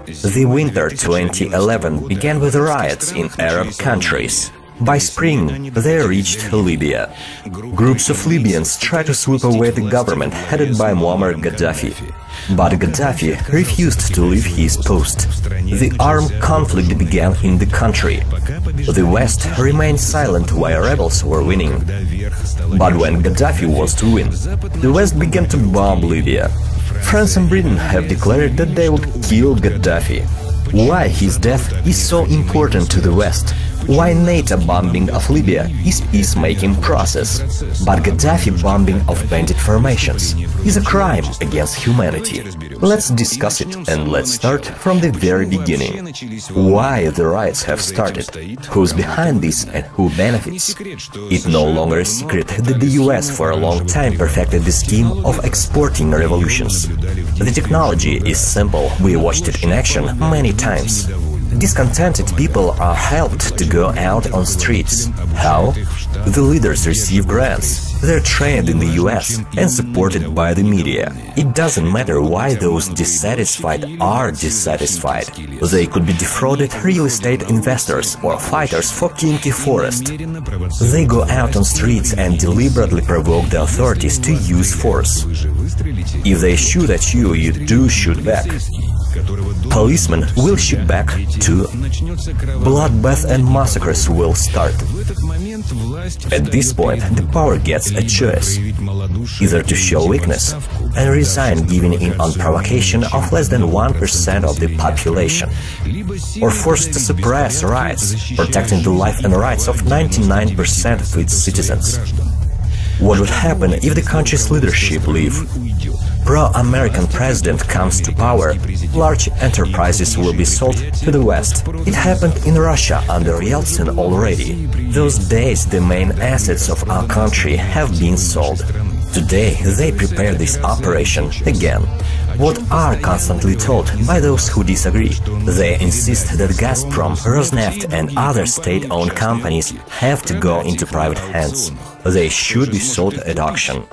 The winter 2011 began with riots in Arab countries. By spring, they reached Libya. Groups of Libyans tried to sweep away the government headed by Muammar Gaddafi. But Gaddafi refused to leave his post. The armed conflict began in the country. The West remained silent while rebels were winning. But when Gaddafi was to win, the West began to bomb Libya. France and Britain have declared that they would kill Gaddafi. Why his death is so important to the West? Why NATO bombing of Libya is peacemaking process, but Gaddafi bombing of bandit formations is a crime against humanity? Let's discuss it, and let's start from the very beginning. Why the riots have started, who's behind this and who benefits? It's no longer a secret that the US for a long time perfected the scheme of exporting revolutions. The technology is simple, we watched it in action many times. Discontented people are helped to go out on streets. How? The leaders receive grants. They're trained in the US and supported by the media. It doesn't matter why those dissatisfied are dissatisfied. They could be defrauded real estate investors or fighters for kinky forest. They go out on streets and deliberately provoke the authorities to use force. If they shoot at you, you do shoot back. Policemen will shoot back too. Bloodbath and massacres will start. At this point, the power gets a choice: either to show weakness and resign giving in on provocation of less than 1% of the population, or forced to suppress riots, protecting the life and rights of 99% of its citizens. What would happen if the country's leadership leave? Pro-American president comes to power, large enterprises will be sold to the West. It happened in Russia under Yeltsin already. Those days the main assets of our country have been sold. Today they prepare this operation again. What are constantly told by those who disagree? They insist that Gazprom, Rosneft and other state-owned companies have to go into private hands. They should be sold at auction.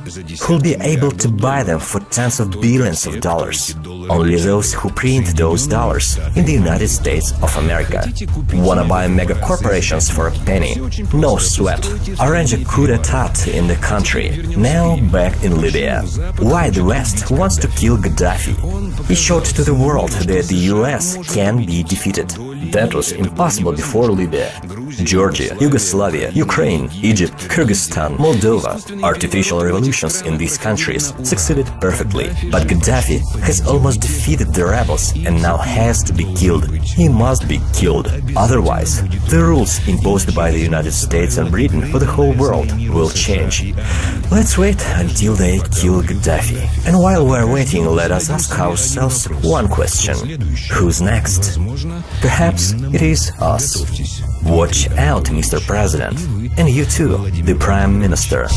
Who'll be able to buy them for tens of billions of dollars? Only those who print those dollars in the United States of America. Wanna buy mega corporations for a penny? No sweat. Arrange a coup d'etat in the country. Now back in Libya. Why the West wants to kill Gaddafi? He showed to the world that the US can be defeated. That was impossible before Libya. Georgia, Yugoslavia, Ukraine, Egypt, Kyrgyzstan, Moldova. Artificial revolutions in these countries succeeded perfectly. But Gaddafi has almost defeated the rebels and now has to be killed. He must be killed. Otherwise, the rules imposed by the United States and Britain for the whole world will change. Let's wait until they kill Gaddafi. And while we're waiting, let us ask ourselves one question. Who's next? Perhaps it is us. Watch out, Mr. President, and you too, the Prime Minister.